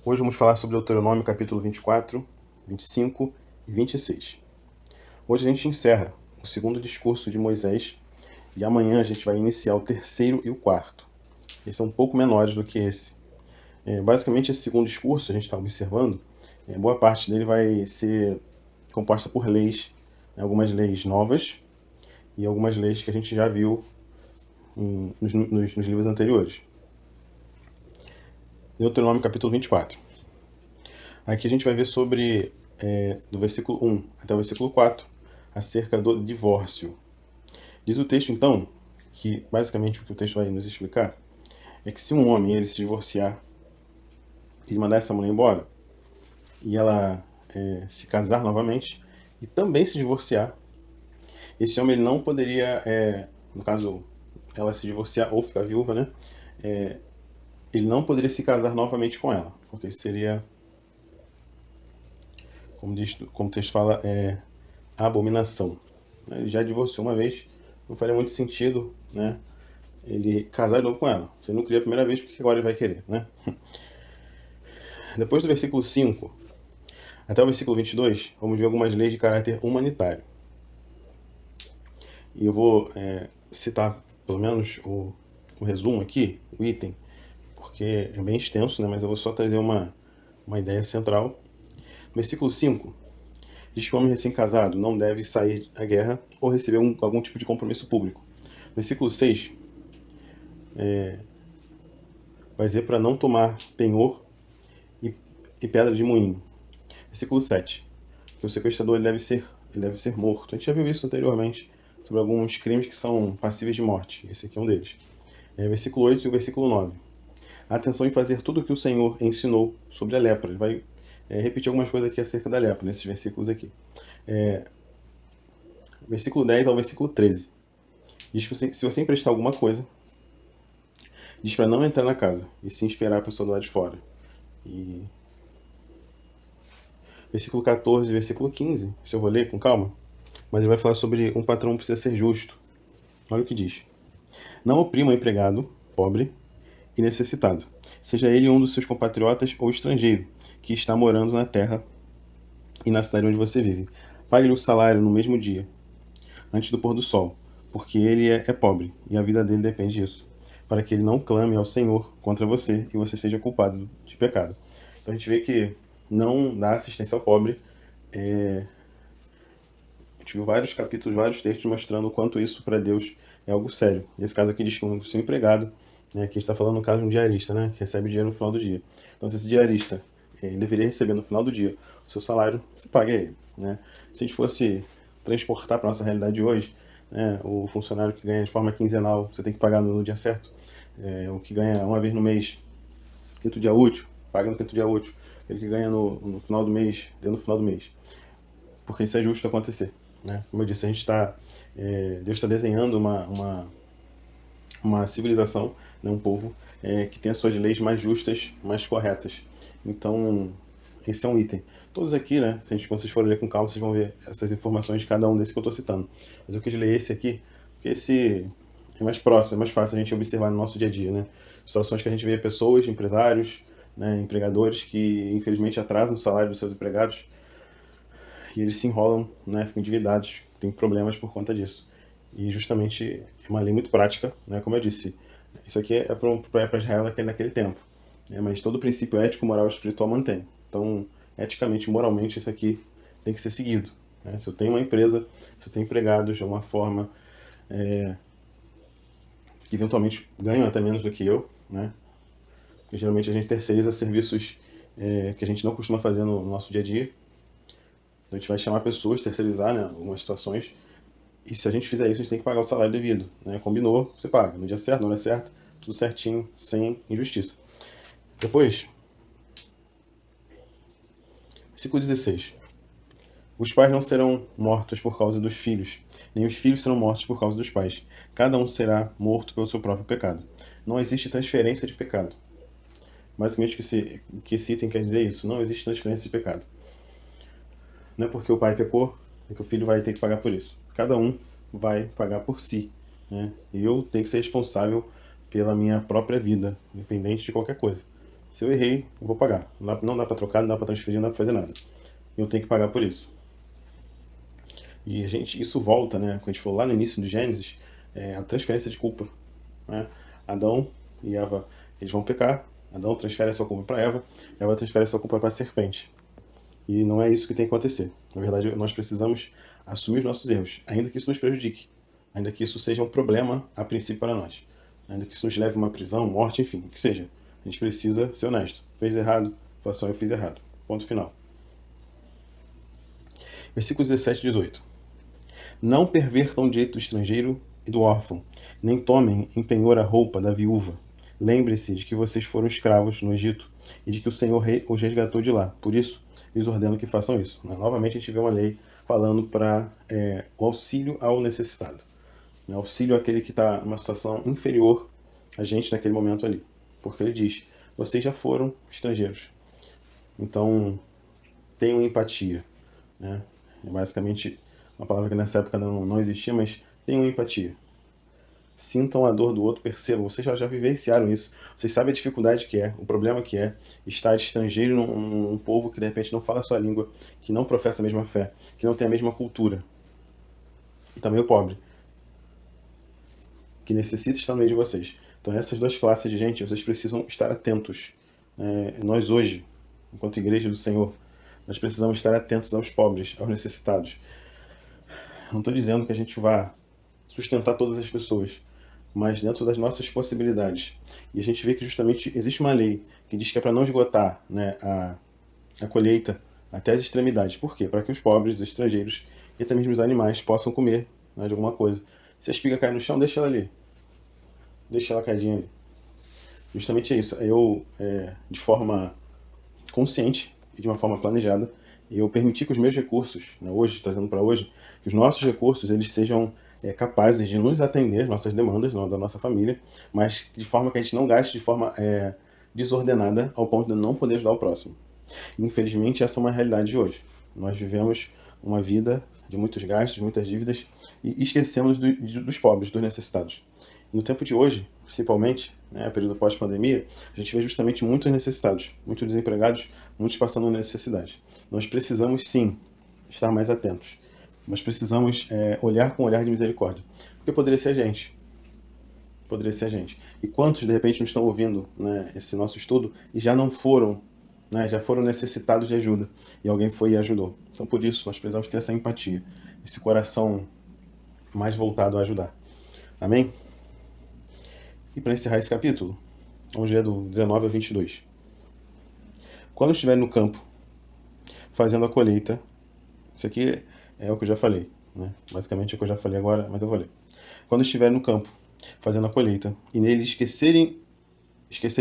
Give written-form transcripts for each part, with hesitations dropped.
Hoje vamos falar sobre Deuteronômio capítulo 24, 25 e 26. Hoje a gente encerra o segundo discurso de Moisés e amanhã a gente vai iniciar o terceiro e o quarto. Eles são um pouco menores do que esse. Basicamente, esse segundo discurso, a gente está observando, boa parte dele vai ser composta por leis, algumas leis novas e algumas leis que a gente já viu nos livros anteriores. Deuteronômio capítulo 24. Aqui a gente vai ver sobre, do versículo 1 até o versículo 4, acerca do divórcio. Diz o texto, então, que basicamente o que o texto vai nos explicar é que se um homem ele se divorciar e mandar essa mulher embora, e ela se casar novamente, e também se divorciar, esse homem ele não poderia, no caso, ela se divorciar ou ficar viúva, né? Ele não poderia se casar novamente com ela, porque isso seria, como o texto fala, abominação. Ele já divorciou uma vez, não faria muito sentido, né, ele casar de novo com ela. Se ele não queria a primeira vez, porque agora ele vai querer, né? Depois do versículo 5 até o versículo 22, vamos ver algumas leis de caráter humanitário. E eu vou citar, pelo menos, o resumo aqui, o item, porque é bem extenso, né, mas eu vou só trazer uma ideia central. Versículo 5 diz que o homem recém-casado não deve sair à guerra ou receber algum tipo de compromisso público. Versículo 6 vai dizer para não tomar penhor e pedra de moinho. Versículo 7, que o sequestrador ele deve ser morto. A gente já viu isso anteriormente, sobre alguns crimes que são passíveis de morte. Esse aqui é um deles. Versículo 8 e o versículo 9. Atenção em fazer tudo o que o Senhor ensinou sobre a lepra. Ele vai repetir algumas coisas aqui acerca da lepra, nesses versículos aqui. Versículo 10 ao versículo 13. Diz que se você emprestar alguma coisa, diz para não entrar na casa, e sim esperar a pessoa do lado de fora. E versículo 14 e versículo 15, se eu vou ler com calma, mas ele vai falar sobre um patrão que precisa ser justo. Olha o que diz. Não oprima o empregado, pobre e necessitado, seja ele um dos seus compatriotas ou estrangeiro, que está morando na terra e na cidade onde você vive. Pague-lhe o salário no mesmo dia, antes do pôr do sol, porque ele é pobre e a vida dele depende disso, para que ele não clame ao Senhor contra você e você seja culpado de pecado. Então a gente vê que não dá assistência ao pobre. A gente viu vários capítulos, vários textos mostrando o quanto isso para Deus é algo sério. Nesse caso aqui diz que o seu empregado, né, aqui a gente está falando no caso de um diarista, né, que recebe dinheiro no final do dia. Então se esse diarista deveria receber no final do dia o seu salário, você paga ele. Né? Se a gente fosse transportar para a nossa realidade de hoje, né, o funcionário que ganha de forma quinzenal, você tem que pagar no dia certo. O que ganha uma vez no mês, quinto dia útil, paga no quinto dia útil. Ele que ganha no final do mês, dentro do final do mês. Porque isso é justo acontecer. Né? Como eu disse, a gente está, Deus está desenhando uma civilização, né, um povo que tem as suas leis mais justas, mais corretas. Então, esse é um item. Todos aqui, né, quando vocês forem ler com calma, vocês vão ver essas informações de cada um desses que eu estou citando. Mas eu quis ler esse aqui, porque esse é mais próximo, é mais fácil a gente observar no nosso dia a dia. Né? Situações que a gente vê pessoas, empresários, né, empregadores que infelizmente atrasam o salário dos seus empregados e eles se enrolam, né, ficam endividados, tem problemas por conta disso. E justamente é uma lei muito prática, né, como eu disse. Isso aqui é para Israel naquele tempo. Né, mas todo o princípio ético, moral e espiritual mantém. Então, eticamente e moralmente, isso aqui tem que ser seguido. Né? Se eu tenho uma empresa, se eu tenho empregados de uma forma que eventualmente ganham até menos do que eu, né? Porque geralmente a gente terceiriza serviços que a gente não costuma fazer no nosso dia a dia. Então a gente vai chamar pessoas, terceirizar, né, algumas situações. E se a gente fizer isso, a gente tem que pagar o salário devido. Né? Combinou, você paga. No dia certo, na hora certa, tudo certinho, sem injustiça. Depois, versículo 16. Os pais não serão mortos por causa dos filhos, nem os filhos serão mortos por causa dos pais. Cada um será morto pelo seu próprio pecado. Não existe transferência de pecado. Basicamente, o que esse item quer dizer é isso. Não existe transferência de pecado. Não é porque o pai pecou, é que o filho vai ter que pagar por isso. Cada um vai pagar por si. Né? E eu tenho que ser responsável pela minha própria vida, independente de qualquer coisa. Se eu errei, eu vou pagar. Não dá para trocar, não dá para transferir, não dá para fazer nada. Eu tenho que pagar por isso. E isso volta, né? Quando a gente for lá no início do Gênesis, a transferência de culpa. Né? Adão e Eva, eles vão pecar. Adão transfere a sua culpa para Eva, Eva transfere a sua culpa para a serpente. E não é isso que tem que acontecer. Na verdade, nós precisamos assumir os nossos erros, ainda que isso nos prejudique, ainda que isso seja um problema a princípio para nós, ainda que isso nos leve a uma prisão, morte, enfim, o que seja. A gente precisa ser honesto. Fez errado, fala só, eu fiz errado. Ponto final. Versículos 17 e 18. Não pervertam o direito do estrangeiro e do órfão, nem tomem em penhor a roupa da viúva. Lembre-se de que vocês foram escravos no Egito e de que o Senhor os resgatou de lá. Por isso, lhes ordeno que façam isso. Novamente, a gente vê uma lei falando para o auxílio ao necessitado. Auxílio àquele que está numa situação inferior a gente naquele momento ali. Porque ele diz, vocês já foram estrangeiros. Então, tenham empatia. Né? É basicamente uma palavra que nessa época não existia, mas tenham empatia. Sintam a dor do outro, percebam. Vocês já vivenciaram isso. Vocês sabem a dificuldade que é, o problema que é estar estrangeiro num povo que de repente não fala a sua língua, que não professa a mesma fé, que não tem a mesma cultura. E também o pobre, que necessita estar no meio de vocês. Então essas duas classes de gente, vocês precisam estar atentos. Nós hoje, enquanto igreja do Senhor, nós precisamos estar atentos aos pobres, aos necessitados. Não estou dizendo que a gente vá sustentar todas as pessoas, mas dentro das nossas possibilidades. E a gente vê que justamente existe uma lei que diz que é para não esgotar, né, a colheita até as extremidades. Por quê? Para que os pobres, os estrangeiros e até mesmo os animais possam comer, né, de alguma coisa. Se a espiga cair no chão, deixa ela ali. Deixa ela caidinha ali. Justamente é isso. Eu, de forma consciente e de uma forma planejada, eu permiti que os meus recursos, né, hoje, trazendo para hoje, que os nossos recursos eles sejam capazes de nos atender, nossas demandas, da nossa família, mas de forma que a gente não gaste de forma desordenada ao ponto de não poder ajudar o próximo. Infelizmente, essa é uma realidade de hoje. Nós vivemos uma vida de muitos gastos, muitas dívidas e esquecemos dos pobres, dos necessitados. No tempo de hoje, principalmente, né, período pós-pandemia, a gente vê justamente muitos necessitados, muitos desempregados, muitos passando necessidade. Nós precisamos, sim, estar mais atentos. Nós precisamos olhar com um olhar de misericórdia. Porque poderia ser a gente. Poderia ser a gente. E quantos, de repente, não estão ouvindo, né, esse nosso estudo e já não foram, né, já foram necessitados de ajuda. E alguém foi e ajudou. Então, por isso, nós precisamos ter essa empatia. Esse coração mais voltado a ajudar. Amém? E para encerrar esse capítulo, vamos ler do 19 ao 22. Quando estiver no campo, fazendo a colheita, isso aqui é o que eu já falei, né? Basicamente é o que eu já falei agora, mas eu vou ler. Quando estiver no campo, fazendo a colheita, e nele esquecerem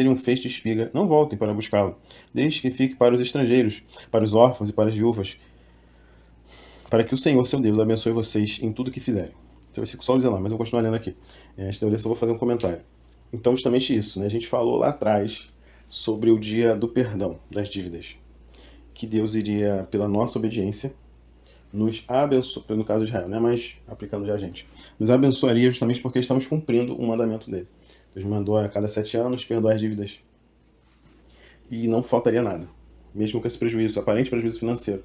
um feixe de espiga, não voltem para buscá-lo. Deixe que fique para os estrangeiros, para os órfãos e para as viúvas, para que o Senhor, seu Deus, abençoe vocês em tudo que fizerem. Esse é o versículo só 19, mas eu vou continuar lendo aqui. Antes de eu ler, só vou fazer um comentário. Então, justamente isso, né? A gente falou lá atrás sobre o dia do perdão das dívidas. Que Deus iria, pela nossa obediência, nos abençoar, no caso de Israel, né? Mas aplicando já a gente, nos abençoaria justamente porque estamos cumprindo o mandamento dele. Deus mandou a cada 7 anos perdoar as dívidas. E não faltaria nada. Mesmo com esse prejuízo, aparente prejuízo financeiro.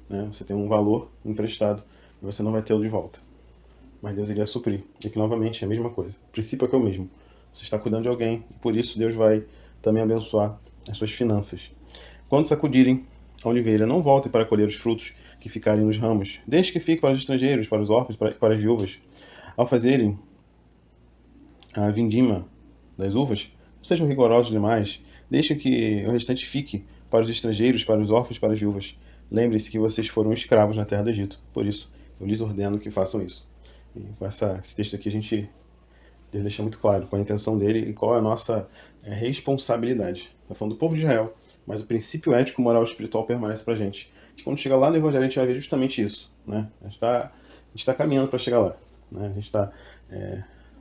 Né? Você tem um valor emprestado e você não vai tê-lo de volta. Mas Deus iria suprir. E que novamente é a mesma coisa. O princípio é que é o mesmo. Você está cuidando de alguém e por isso Deus vai também abençoar as suas finanças. Quando sacudirem a oliveira, não voltem para colher os frutos que ficarem nos ramos. Deixe que fique para os estrangeiros, para os órfãos, para as viúvas. Ao fazerem a vindima das uvas, não sejam rigorosos demais. Deixe que o restante fique para os estrangeiros, para os órfãos, para as viúvas. Lembre-se que vocês foram escravos na terra do Egito. Por isso, eu lhes ordeno que façam isso. E com esse texto aqui, Deus deixa muito claro qual é a intenção dele e qual é a nossa responsabilidade. Está falando do povo de Israel, mas o princípio ético, moral e espiritual permanece para a gente. E quando chegar lá no Evangelho, a gente vai ver justamente isso. Né? A gente está caminhando para chegar lá. Né? A gente está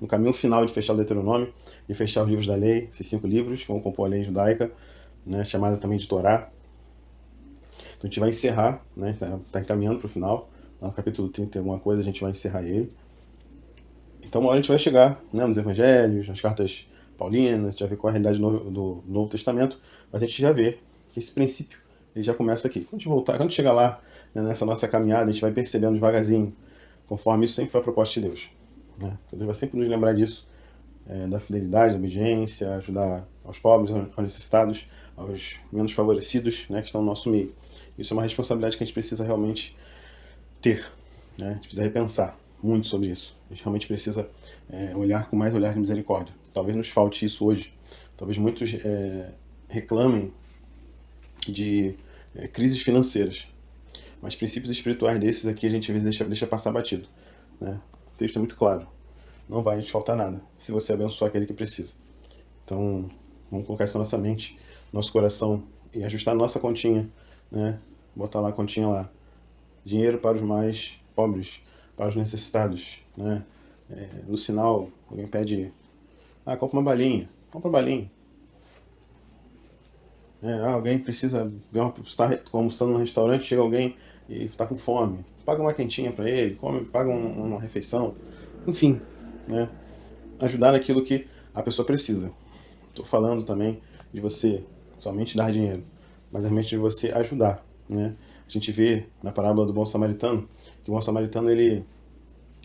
no caminho final de fechar o Deuteronômio, de fechar os livros da lei, esses 5 livros que vão compor a lei judaica, né? Chamada também de Torá. Então a gente vai encerrar, né? Tá encaminhando para o final. No capítulo 30 e alguma coisa, a gente vai encerrar ele. Então uma hora a gente vai chegar, né, nos evangelhos, nas cartas paulina, a gente já vê qual é a realidade do Novo Testamento, mas a gente já vê que esse princípio ele já começa aqui. Quando a gente voltar, quando chegar lá, né, nessa nossa caminhada, a gente vai percebendo devagarzinho, conforme isso sempre foi a proposta de Deus. Né? Deus vai sempre nos lembrar disso, da fidelidade, da obediência, ajudar aos pobres, aos necessitados, aos menos favorecidos, né, que estão no nosso meio. Isso é uma responsabilidade que a gente precisa realmente ter. Né? A gente precisa repensar muito sobre isso. A gente realmente precisa olhar com mais olhar de misericórdia. Talvez nos falte isso hoje. Talvez muitos reclamem de crises financeiras. Mas princípios espirituais desses aqui a gente às vezes deixa passar batido. Né? O texto é muito claro. Não vai te faltar nada se você abençoar aquele que precisa. Então, vamos colocar isso na nossa mente, nosso coração e ajustar a nossa continha. Né? Botar lá a continha lá. Dinheiro para os mais pobres, para os necessitados. Né? No sinal, alguém pede, compra uma balinha. Compra uma balinha. Alguém precisa, está almoçando no restaurante, chega alguém e está com fome. Paga uma quentinha para ele, paga uma refeição. Enfim, né? Ajudar naquilo que a pessoa precisa. Estou falando também de você somente dar dinheiro, mas realmente de você ajudar. Né? A gente vê na parábola do bom samaritano que o bom samaritano ele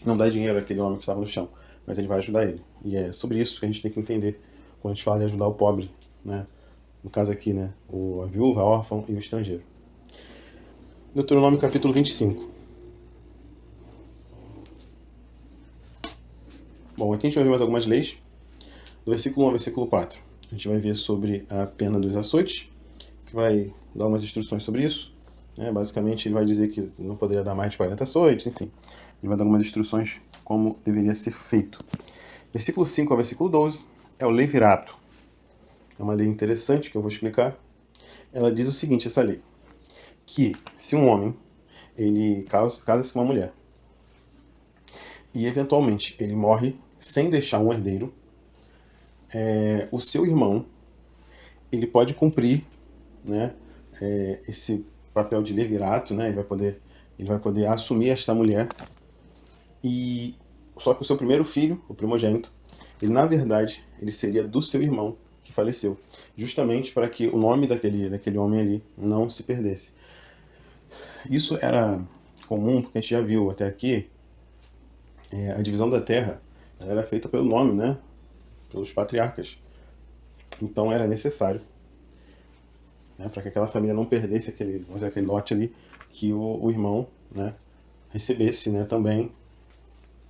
não dá dinheiro àquele homem que estava no chão, mas ele vai ajudar ele. E é sobre isso que a gente tem que entender quando a gente fala de ajudar o pobre, né? No caso aqui, né? A viúva, a órfã e o estrangeiro. Deuteronômio capítulo 25. Bom, aqui a gente vai ver mais algumas leis. Do versículo 1 ao versículo 4. A gente vai ver sobre a pena dos açoites, que vai dar umas instruções sobre isso. Basicamente, ele vai dizer que não poderia dar mais de 40 açoites, enfim. Ele vai dar algumas instruções como deveria ser feito. Versículo 5 ao versículo 12 é o levirato. É uma lei interessante que eu vou explicar. Ela diz o seguinte, essa lei, que se um homem ele casa-se com uma mulher e eventualmente ele morre sem deixar um herdeiro, o seu irmão ele pode cumprir, né, esse papel de levirato, né, ele vai poder assumir esta mulher, e só que o seu primeiro filho, o primogênito, ele na verdade ele seria do seu irmão que faleceu, justamente para que o nome daquele homem ali não se perdesse. Isso era comum, porque a gente já viu até aqui, a divisão da terra era feita pelo nome, né? Pelos patriarcas. Então era necessário, né, para que aquela família não perdesse aquele lote ali, que o irmão, né, recebesse, né, também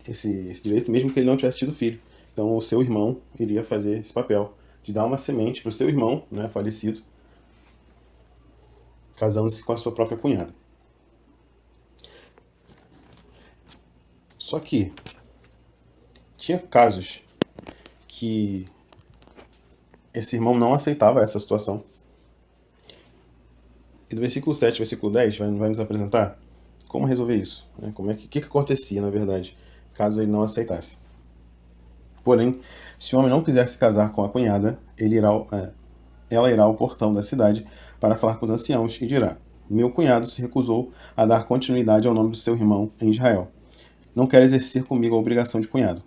esse direito, mesmo que ele não tivesse tido filho. Então o seu irmão iria fazer esse papel de dar uma semente para o seu irmão, né, falecido, casando-se com a sua própria cunhada. Só que tinha casos que esse irmão não aceitava essa situação. E do versículo 7 ao versículo 10 vai nos apresentar como resolver isso. Né? O que acontecia, na verdade, caso ele não aceitasse. Porém, se o homem não quiser se casar com a cunhada, ela irá ao portão da cidade para falar com os anciãos e dirá: meu cunhado se recusou a dar continuidade ao nome do seu irmão em Israel. Não quer exercer comigo a obrigação de cunhado.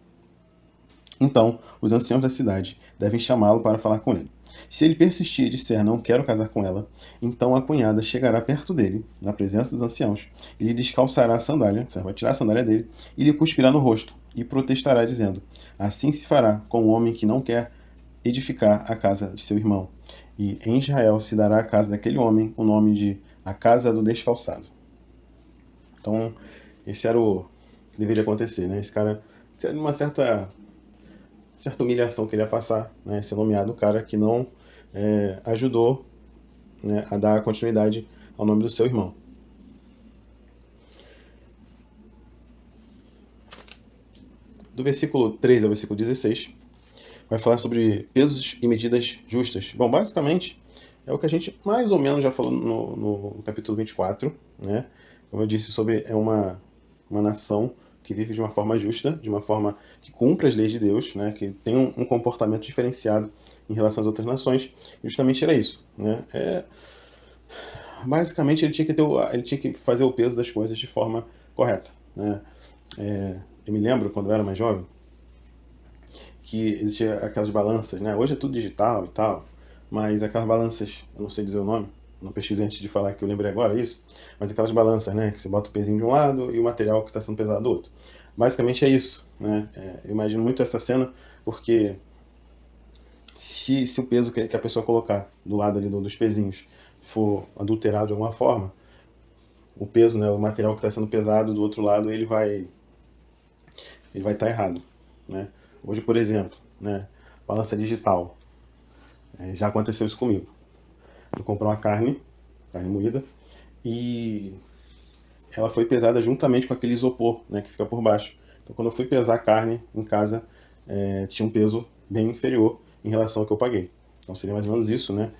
Então, os anciãos da cidade devem chamá-lo para falar com ele. Se ele persistir e disser não quero casar com ela, então a cunhada chegará perto dele, na presença dos anciãos, e lhe descalçará a sandália, você vai tirar a sandália dele, e lhe cuspirá no rosto, e protestará dizendo: assim se fará com o homem que não quer edificar a casa de seu irmão. E em Israel se dará à casa daquele homem o nome de a casa do descalçado. Então, esse era o que deveria acontecer, né? Esse cara, uma certa humilhação que ele ia passar, né, ser nomeado o cara que não ajudou, né, a dar continuidade ao nome do seu irmão. Do versículo 13 ao versículo 16, vai falar sobre pesos e medidas justas. Bom, basicamente, é o que a gente mais ou menos já falou no capítulo 24, né? Como eu disse, é uma nação que vive de uma forma justa, de uma forma que cumpre as leis de Deus, né, que tem um comportamento diferenciado em relação às outras nações. E justamente era isso, né? Basicamente ele tinha que fazer o peso das coisas de forma correta, né? Eu me lembro quando eu era mais jovem que existia aquelas balanças, né? Hoje é tudo digital e tal, mas aquelas balanças, eu não sei dizer o nome, não pesquisei antes de falar que eu lembrei agora isso, mas aquelas balanças, né? Que você bota o pezinho de um lado e o material que está sendo pesado do outro. Basicamente é isso, né? Eu imagino muito essa cena, porque se o peso que a pessoa colocar do lado ali dos pezinhos for adulterado de alguma forma, o peso, né, o material que está sendo pesado do outro lado, ele vai estar errado, né? Hoje, por exemplo, né, balança digital, já aconteceu isso comigo. Eu comprei uma carne moída, e ela foi pesada juntamente com aquele isopor, né, que fica por baixo. Então, quando eu fui pesar a carne em casa, tinha um peso bem inferior em relação ao que eu paguei. Então seria mais ou menos isso, né?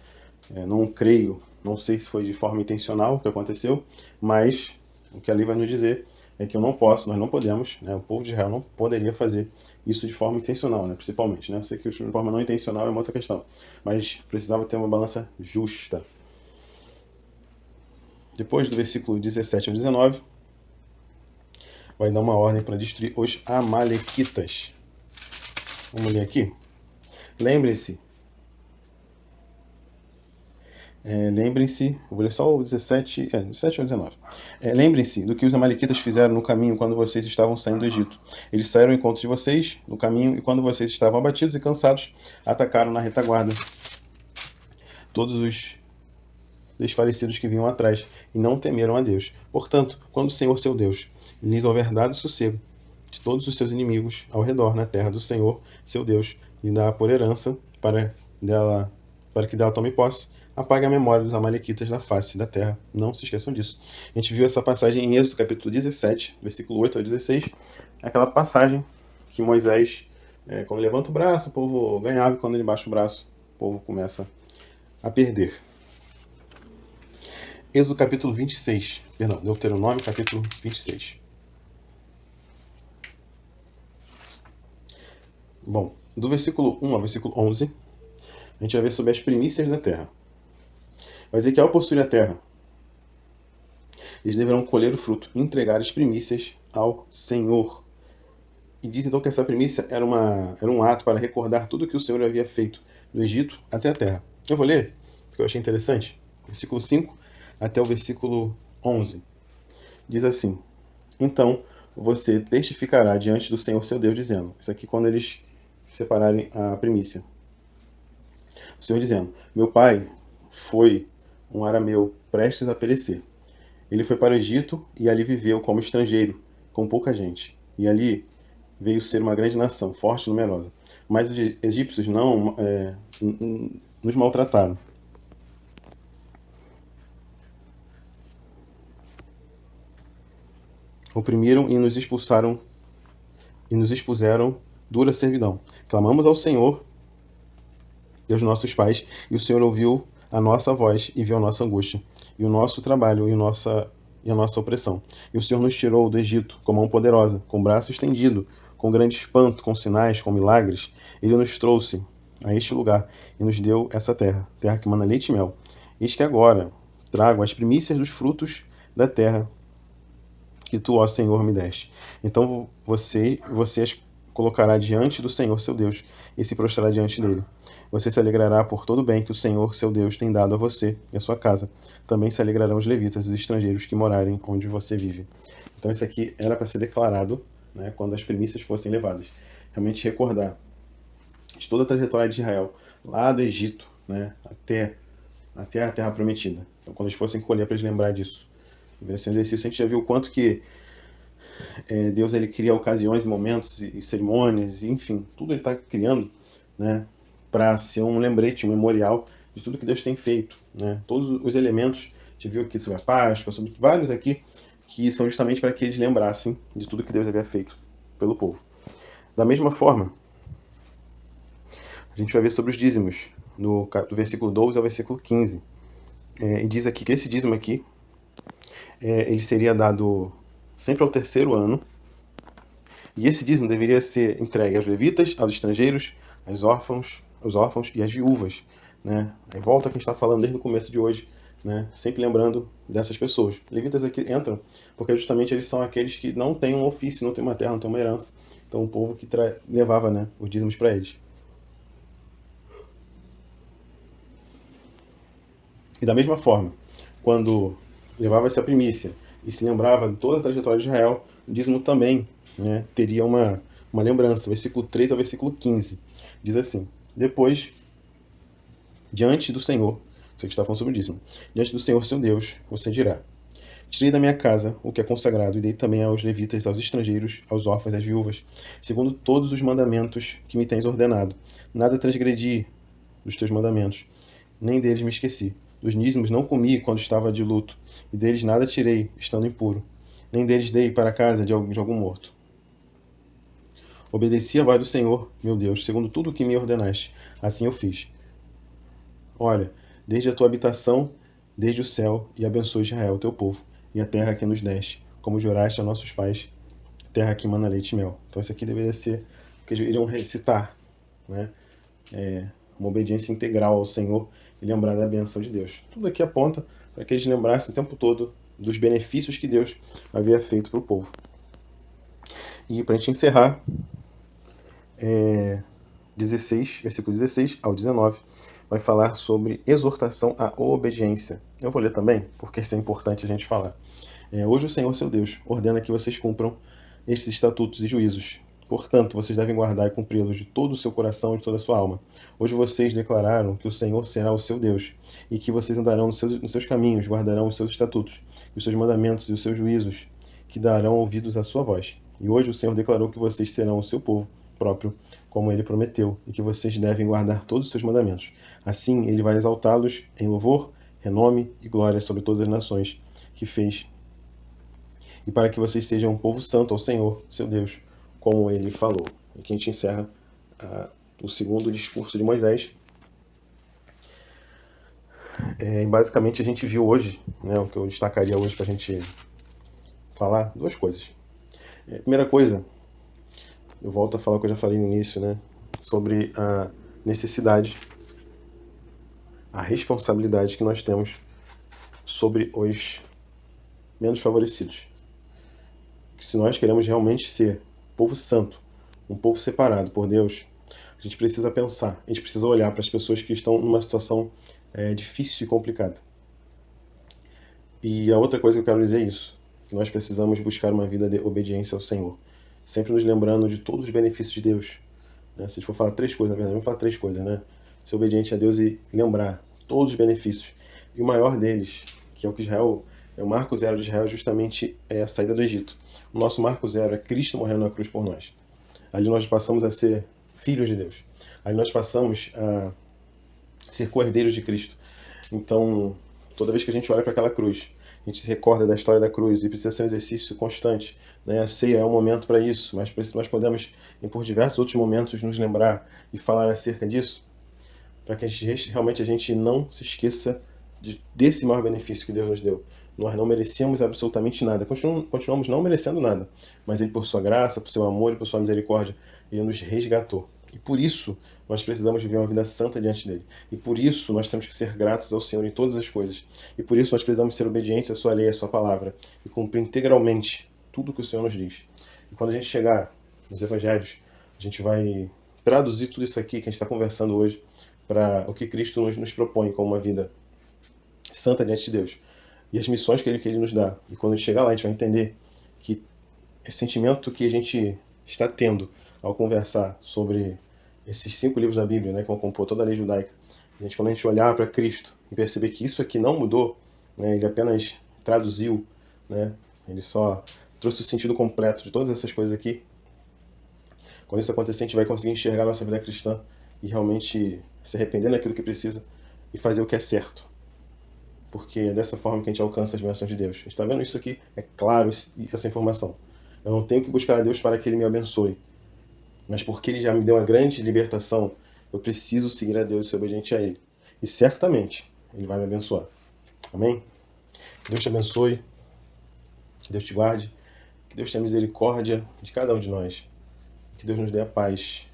Não creio, não sei se foi de forma intencional o que aconteceu, mas o que a lei vai nos dizer é que nós não podemos, né, o povo de Israel não poderia fazer isso de forma intencional, né, principalmente. Né? Eu sei que de forma não intencional é uma outra questão, mas precisava ter uma balança justa. Depois do versículo 17 ao 19, vai dar uma ordem para destruir os amalequitas. Vamos ler aqui? Lembrem-se, vou ler só o 17 ao 19. Lembrem-se do que os amalequitas fizeram no caminho quando vocês estavam saindo do Egito. Eles saíram ao encontro de vocês no caminho, e quando vocês estavam abatidos e cansados, atacaram na retaguarda todos os desfalecidos que vinham atrás, e não temeram a Deus. Portanto, quando o Senhor seu Deus lhes houver dado sossego de todos os seus inimigos ao redor na terra do Senhor seu Deus lhe dá por herança para que dela tome posse, apague a memória dos amalequitas da face da terra. Não se esqueçam disso. A gente viu essa passagem em Êxodo capítulo 17, versículo 8 ao 16, aquela passagem que Moisés, quando levanta o braço, o povo ganhava, e quando ele baixa o braço, o povo começa a perder. Êxodo capítulo 26, perdão, Deuteronômio capítulo 26. Bom, do versículo 1 ao versículo 11, a gente vai ver sobre as primícias da terra. Vai dizer que ao possuir a terra, eles deverão colher o fruto e entregar as primícias ao Senhor. E diz então que essa primícia era um ato para recordar tudo que o Senhor havia feito do Egito até a terra. Eu vou ler, porque eu achei interessante. Versículo 5 até o versículo 11. Diz assim: Então você testificará diante do Senhor seu Deus, dizendo... Isso aqui quando eles separarem a primícia. O Senhor dizendo: Meu pai foi um arameu prestes a perecer. Ele foi para o Egito e ali viveu como estrangeiro, com pouca gente. E ali veio ser uma grande nação, forte e numerosa. Mas os egípcios não nos maltrataram. Oprimiram e nos expulsaram e nos expuseram dura servidão. Clamamos ao Senhor e aos nossos pais, e o Senhor ouviu a nossa voz e viu a nossa angústia, e o nosso trabalho e a nossa opressão. E o Senhor nos tirou do Egito com mão poderosa, com braço estendido, com grande espanto, com sinais, com milagres. Ele nos trouxe a este lugar e nos deu essa terra, terra que mana leite e mel. Eis que agora trago as primícias dos frutos da terra que tu, ó Senhor, me deste. Então você as colocará diante do Senhor seu Deus e se prostrará diante dele. Você se alegrará por todo o bem que o Senhor seu Deus tem dado a você e a sua casa. Também se alegrarão os levitas, os estrangeiros que morarem onde você vive. Então isso aqui era para ser declarado, né, quando as primícias fossem levadas. Realmente recordar de toda a trajetória de Israel, lá do Egito, né, até a Terra Prometida. Então quando eles fossem colher, para eles lembrar disso. Esse exercício a gente já viu o quanto que Deus ele cria ocasiões, momentos e cerimônias, e, enfim, tudo ele está criando, né, para ser um lembrete, um memorial de tudo que Deus tem feito, né? Todos os elementos, a gente viu aqui sobre a Páscoa, sobre vários aqui, que são justamente para que eles lembrassem de tudo que Deus havia feito pelo povo. Da mesma forma, a gente vai ver sobre os dízimos, do versículo 12 ao versículo 15. E diz aqui que esse dízimo aqui, ele seria dado sempre ao terceiro ano, e esse dízimo deveria ser entregue aos levitas, aos estrangeiros, aos órfãos e às viúvas, né? Aí volta que a gente está falando desde o começo de hoje, né? Sempre lembrando dessas pessoas. Levitas aqui entram porque justamente eles são aqueles que não têm um ofício, não têm uma terra, não têm uma herança. Então o povo que levava, né, os dízimos para eles. E da mesma forma, quando levava essa primícia e se lembrava de toda a trajetória de Israel, o dízimo também, né, teria uma lembrança. Versículo 3 ao versículo 15 diz assim: Depois, diante do Senhor, isso aqui está falando sobre o dízimo, diante do Senhor seu Deus, você dirá: Tirei da minha casa o que é consagrado, e dei também aos levitas, aos estrangeiros, aos órfãos, às viúvas, segundo todos os mandamentos que me tens ordenado. Nada transgredi dos teus mandamentos, nem deles me esqueci. Dos dízimos não comi quando estava de luto, e deles nada tirei, estando impuro. Nem deles dei para a casa de algum morto. Obedeci a voz do Senhor, meu Deus, segundo tudo o que me ordenaste. Assim eu fiz. Olha, desde a tua habitação, desde o céu, e abençoe Israel, teu povo, e a terra que nos deste, como juraste a nossos pais, terra que mana leite e mel. Então isso aqui deveria ser o que eles iriam recitar, né? Uma obediência integral ao Senhor e lembrar da bênção de Deus. Tudo aqui aponta para que eles lembrassem o tempo todo dos benefícios que Deus havia feito para o povo. E para a gente encerrar, 16, versículo 16 ao 19, vai falar sobre exortação à obediência. Eu vou ler também, porque isso é importante a gente falar. Hoje o Senhor, seu Deus, ordena que vocês cumpram estes estatutos e juízos. Portanto, vocês devem guardar e cumpri-los de todo o seu coração e de toda a sua alma. Hoje vocês declararam que o Senhor será o seu Deus e que vocês andarão nos seus caminhos, guardarão os seus estatutos, os seus mandamentos e os seus juízos, que darão ouvidos à sua voz. E hoje o Senhor declarou que vocês serão o seu povo próprio, como ele prometeu, e que vocês devem guardar todos os seus mandamentos. Assim, ele vai exaltá-los em louvor, renome e glória sobre todas as nações que fez, e para que vocês sejam um povo santo ao Senhor, seu Deus, como ele falou. E aqui a gente encerra o segundo discurso de Moisés. Basicamente a gente viu hoje, né, o que eu destacaria hoje para a gente falar, duas coisas. Primeira coisa, eu volto a falar o que eu já falei no início, né, sobre a necessidade, a responsabilidade que nós temos sobre os menos favorecidos. Que se nós queremos realmente ser povo santo, um povo separado por Deus, a gente precisa pensar, a gente precisa olhar para as pessoas que estão numa situação difícil e complicada. E a outra coisa que eu quero dizer é isso, que nós precisamos buscar uma vida de obediência ao Senhor, sempre nos lembrando de todos os benefícios de Deus. Né? Se a gente for falar três coisas, na verdade, vamos falar três coisas, né? Ser obediente a Deus e lembrar todos os benefícios. E o maior deles, que é o que Israel, o marco zero de Israel, justamente é a saída do Egito. O nosso marco zero é Cristo morrendo na cruz por nós. Ali nós passamos a ser filhos de Deus. Ali nós passamos a ser co-herdeiros de Cristo. Então, toda vez que a gente olha para aquela cruz, a gente se recorda da história da cruz e precisa ser um exercício constante. Né? A ceia é um momento para isso, mas nós podemos, por diversos outros momentos, nos lembrar e falar acerca disso, para que realmente a gente não se esqueça desse maior benefício que Deus nos deu. Nós não merecíamos absolutamente nada, continuamos não merecendo nada, mas Ele, por sua graça, por seu amor e por sua misericórdia, Ele nos resgatou. E por isso nós precisamos viver uma vida santa diante dele. E por isso nós temos que ser gratos ao Senhor em todas as coisas. E por isso nós precisamos ser obedientes à sua lei, à sua palavra, e cumprir integralmente tudo o que o Senhor nos diz. E quando a gente chegar nos evangelhos, a gente vai traduzir tudo isso aqui que a gente está conversando hoje para o que Cristo nos propõe como uma vida santa diante de Deus. E as missões que ele nos dá. E quando a gente chegar lá, a gente vai entender que esse sentimento que a gente está tendo ao conversar sobre esses 5 livros da Bíblia, né, que vão compor toda a lei judaica, quando a gente olhar para Cristo e perceber que isso aqui não mudou, né, ele apenas traduziu, né, ele só trouxe o sentido completo de todas essas coisas aqui. Quando isso acontecer, a gente vai conseguir enxergar a nossa vida cristã e realmente se arrepender daquilo que precisa e fazer o que é certo. Porque é dessa forma que a gente alcança as bênçãos de Deus. A gente está vendo isso aqui? É claro essa informação. Eu não tenho que buscar a Deus para que Ele me abençoe. Mas porque Ele já me deu uma grande libertação, eu preciso seguir a Deus e ser obediente a Ele. E certamente Ele vai me abençoar. Amém? Que Deus te abençoe. Que Deus te guarde. Que Deus tenha misericórdia de cada um de nós. Que Deus nos dê a paz